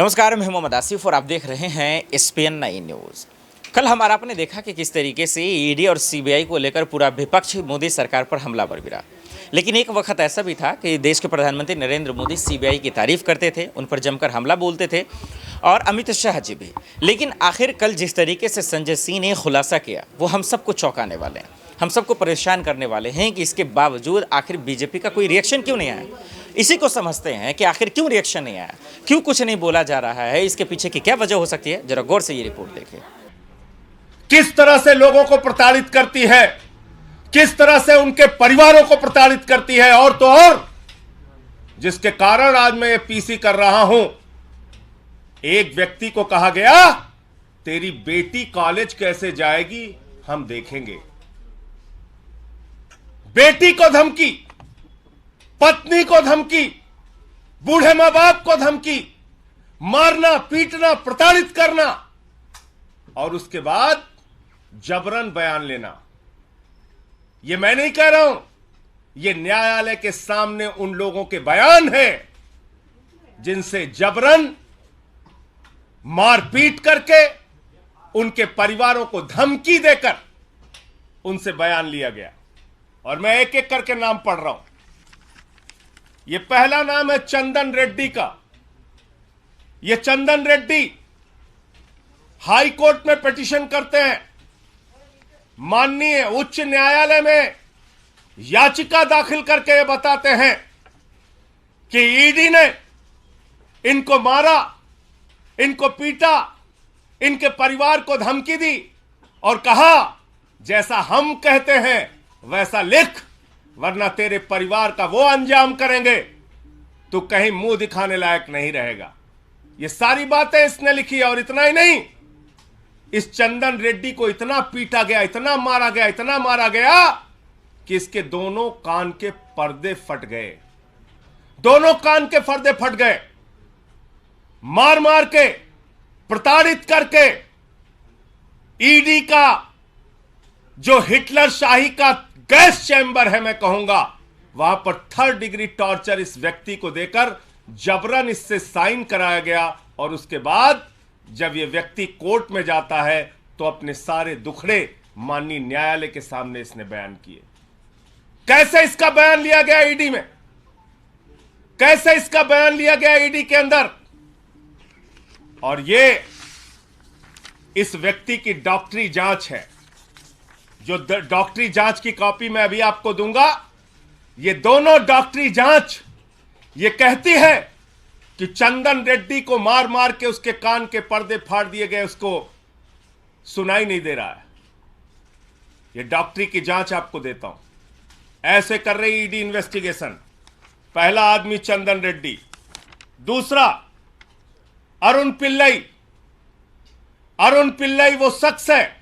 नमस्कार, मैं मोहम्मद आसिफ और आप देख रहे हैं SPN 9 न्यूज़। कल हमारा आपने देखा कि किस तरीके से ईडी और सीबीआई को लेकर पूरा विपक्ष मोदी सरकार पर हमलावर गिरा। लेकिन एक वक्त ऐसा भी था कि देश के प्रधानमंत्री नरेंद्र मोदी सीबीआई की तारीफ करते थे, उन पर जमकर हमला बोलते थे और अमित शाह जी भी। लेकिन आखिर कल जिस तरीके से संजय सिंह ने खुलासा किया वो हम सबको चौंकाने वाले हैं, हम सबको परेशान करने वाले हैं कि इसके बावजूद आखिर बीजेपी का कोई रिएक्शन क्यों नहीं आया। इसी को समझते हैं कि आखिर क्यों रिएक्शन नहीं आया, क्यों कुछ नहीं बोला जा रहा है, इसके पीछे की क्या वजह हो सकती है। जरा गौर से ये रिपोर्ट देखें। किस तरह से लोगों को प्रताड़ित करती है, किस तरह से उनके परिवारों को प्रताड़ित करती है। और तो और जिसके कारण आज मैं ये पीसी कर रहा हूं, एक व्यक्ति को कहा गया तेरी बेटी कॉलेज कैसे जाएगी हम देखेंगे। बेटी को धमकी, पत्नी को धमकी, बूढ़े मां बाप को धमकी, मारना पीटना प्रताड़ित करना और उसके बाद जबरन बयान लेना। यह मैं नहीं कह रहा हूं, यह न्यायालय के सामने उन लोगों के बयान हैं जिनसे जबरन मारपीट करके उनके परिवारों को धमकी देकर उनसे बयान लिया गया। और मैं एक एक करके नाम पढ़ रहा हूं। यह पहला नाम है चंदन रेड्डी का। यह चंदन रेड्डी हाई कोर्ट में पिटीशन करते हैं, माननीय उच्च न्यायालय में याचिका दाखिल करके ये बताते हैं कि ईडी ने इनको मारा, इनको पीटा, इनके परिवार को धमकी दी और कहा जैसा हम कहते हैं वैसा लिख, वरना तेरे परिवार का वो अंजाम करेंगे तो कहीं मुंह दिखाने लायक नहीं रहेगा। ये सारी बातें इसने लिखी है। और इतना ही नहीं, इस चंदन रेड्डी को इतना पीटा गया, इतना मारा गया, इतना मारा गया कि इसके दोनों कान के पर्दे फट गए। दोनों कान के पर्दे फट गए। मार मार के, प्रताड़ित करके ईडी का जो हिटलर शाही का गैस चैंबर है, मैं कहूंगा वहां पर 3rd डिग्री टॉर्चर इस व्यक्ति को देकर जबरन इससे साइन कराया गया। और उसके बाद जब यह व्यक्ति कोर्ट में जाता है तो अपने सारे दुखड़े माननीय न्यायालय के सामने इसने बयान किए। कैसे इसका बयान लिया गया ईडी में, कैसे इसका बयान लिया गया ईडी के अंदर। और ये इस व्यक्ति की डॉक्टरी जांच है, जो डॉक्टरी जांच की कॉपी मैं अभी आपको दूंगा। ये दोनों डॉक्टरी जांच ये कहती है कि चंदन रेड्डी को मार मार के उसके कान के पर्दे फाड़ दिए गए, उसको सुनाई नहीं दे रहा है। ये डॉक्टरी की जांच आपको देता हूं। ऐसे कर रही ईडी इन्वेस्टिगेशन। पहला आदमी चंदन रेड्डी, दूसरा अरुण पिल्लई। अरुण पिल्लई वो शख्स है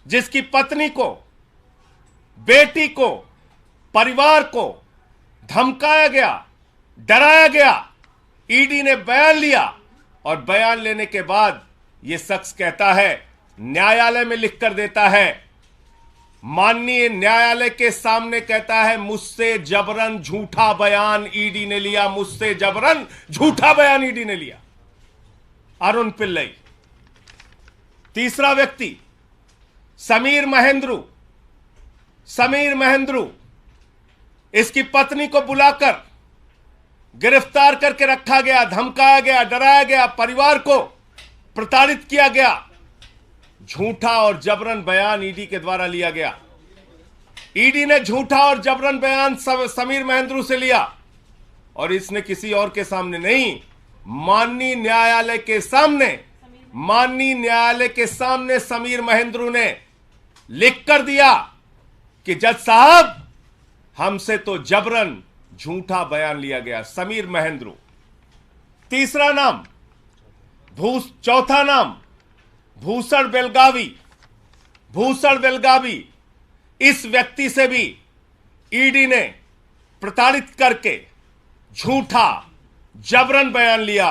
जिसकी पत्नी को, बेटी को, परिवार को धमकाया गया, डराया गया। ईडी ने बयान लिया और बयान लेने के बाद यह शख्स कहता है, न्यायालय में लिख कर देता है, माननीय न्यायालय के सामने कहता है मुझसे जबरन झूठा बयान ईडी ने लिया, मुझसे जबरन झूठा बयान ईडी ने लिया। अरुण पिल्लई। तीसरा व्यक्ति समीर महेंद्रू। समीर महेंद्रू, इसकी पत्नी को बुलाकर गिरफ्तार करके रखा गया, धमकाया गया, डराया गया, परिवार को प्रताड़ित किया गया। झूठा और जबरन बयान ईडी के द्वारा लिया गया। ईडी ने झूठा और जबरन बयान समीर महेंद्रू से लिया और इसने किसी और के सामने नहीं, माननीय न्यायालय के सामने, माननीय न्यायालय के सामने समीर महेंद्रू ने लिख कर दिया कि जज साहब हमसे तो जबरन झूठा बयान लिया गया। समीर महेंद्रू। तीसरा नाम चौथा नाम भूषण बेलगावी। भूषण बेलगावी, इस व्यक्ति से भी ईडी ने प्रताड़ित करके झूठा जबरन बयान लिया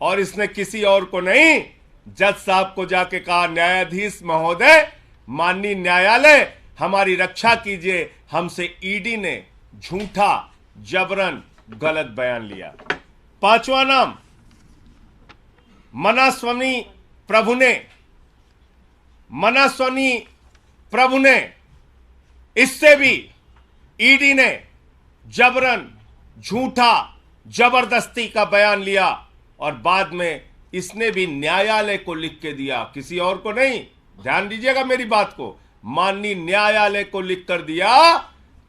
और इसने किसी और को नहीं, जज साहब को जाके कहा, न्यायाधीश महोदय, माननीय न्यायालय हमारी रक्षा कीजिए, हमसे ईडी ने झूठा जबरन गलत बयान लिया। पांचवा नाम मनास्वामी प्रभु ने इससे भी ईडी ने जबरन, झूठा, जबरदस्ती का बयान लिया और बाद में इसने भी न्यायालय को लिख के दिया, किसी और को नहीं। ध्यान दीजिएगा मेरी बात को, माननीय न्यायालय को लिख कर दिया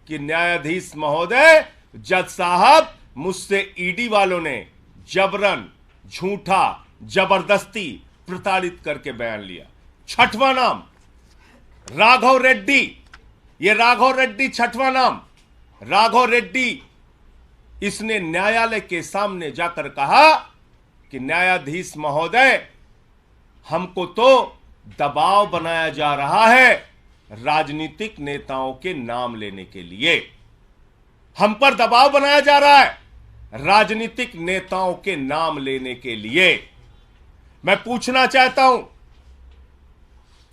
कि न्यायाधीश महोदय, जज साहब, मुझसे ईडी वालों ने जबरन, झूठा, जबरदस्ती प्रताड़ित करके बयान लिया। छठवां नाम राघव रेड्डी, ये राघव रेड्डी छठवां नाम। राघव रेड्डी इसने न्यायालय के सामने जाकर कहा कि न्यायाधीश महोदय, हमको तो दबाव बनाया जा रहा है राजनीतिक नेताओं के नाम लेने के लिए, हम पर दबाव बनाया जा रहा है राजनीतिक नेताओं के नाम लेने के लिए। मैं पूछना चाहता हूं,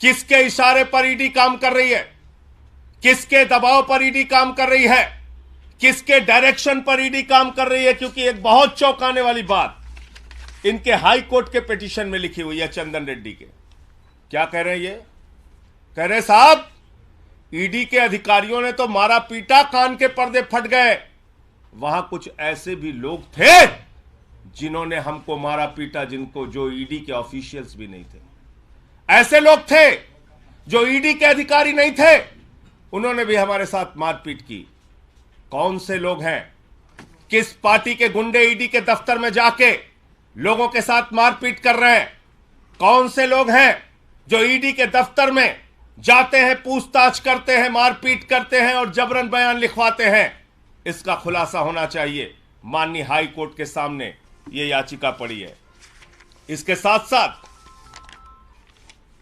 किसके इशारे पर ईडी काम कर रही है? किसके दबाव पर ईडी काम कर रही है? किसके डायरेक्शन पर ईडी काम कर रही है? क्योंकि एक बहुत चौंकाने वाली बात इनके हाई कोर्ट के पिटीशन में लिखी हुई है चंदन रेड्डी के। क्या कह रहे हैं ये? कह रहे साहब, ईडी के अधिकारियों ने तो मारा पीटा, कान के पर्दे फट गए। वहां कुछ ऐसे भी लोग थे जिन्होंने हमको मारा पीटा, जिनको जो ईडी के ऑफिशियल्स भी नहीं थे। ऐसे लोग थे जो ईडी के अधिकारी नहीं थे, उन्होंने भी हमारे साथ मारपीट की। कौन से लोग हैं? किस पार्टी के गुंडे ईडी के दफ्तर में जाके लोगों के साथ मारपीट कर रहे हैं? कौन से लोग हैं जो ईडी के दफ्तर में जाते हैं, पूछताछ करते हैं, मारपीट करते हैं और जबरन बयान लिखवाते हैं? इसका खुलासा होना चाहिए। माननीय हाई कोर्ट के सामने यह याचिका पड़ी है। इसके साथ साथ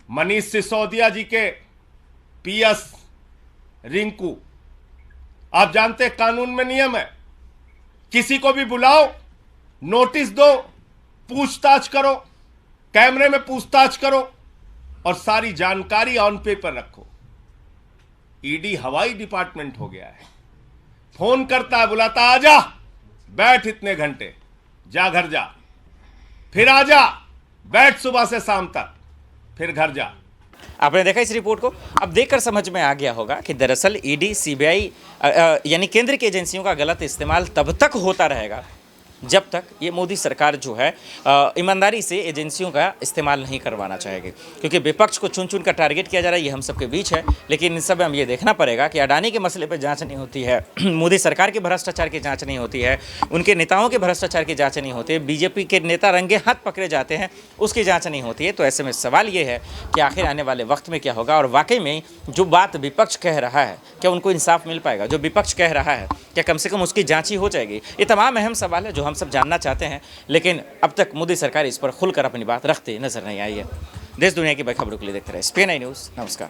मनीष सिसोदिया जी के पीएस रिंकू, आप जानते हैं कानून में नियम है, किसी को भी बुलाओ, नोटिस दो, पूछताछ करो, कैमरे में पूछताछ करो और सारी जानकारी ऑन पेपर रखो। ईडी हवाई डिपार्टमेंट हो गया है। फोन करता है, बुलाता, आजा, बैठ इतने घंटे, जा घर जा, फिर आजा, बैठ सुबह से शाम तक, फिर घर जा। आपने देखा इस रिपोर्ट को, अब देखकर समझ में आ गया होगा कि दरअसल ईडी, सीबीआई यानी केंद्र की एजेंसियों का गलत इस्तेमाल तब तक होता रहेगा जब तक ये मोदी सरकार जो है ईमानदारी से एजेंसियों का इस्तेमाल नहीं करवाना चाहेगी। क्योंकि विपक्ष को चुन चुन कर टारगेट किया जा रहा है, ये हम सबके बीच है। लेकिन इन सब में हम ये देखना पड़ेगा कि अडानी के मसले पर जांच नहीं होती है, मोदी सरकार के भ्रष्टाचार की जांच नहीं होती है, उनके नेताओं के भ्रष्टाचार की जांच नहीं होती है, बीजेपी के नेता रंगे हाथ पकड़े जाते हैं, उसकी जाँच नहीं होती है। तो ऐसे में सवाल ये है कि आखिर आने वाले वक्त में क्या होगा और वाकई में जो बात विपक्ष कह रहा है, क्या उनको इंसाफ मिल पाएगा? जो विपक्ष कह रहा है, क्या कम से कम उसकी जाँच ही हो जाएगी? ये तमाम अहम सवाल है जो हम सब जानना चाहते हैं। लेकिन अब तक मोदी सरकार इस पर खुलकर अपनी बात रखते नजर नहीं आई है। देश दुनिया की बड़ी खबरों के लिए देखते रहे SPN9 न्यूज़। नमस्कार।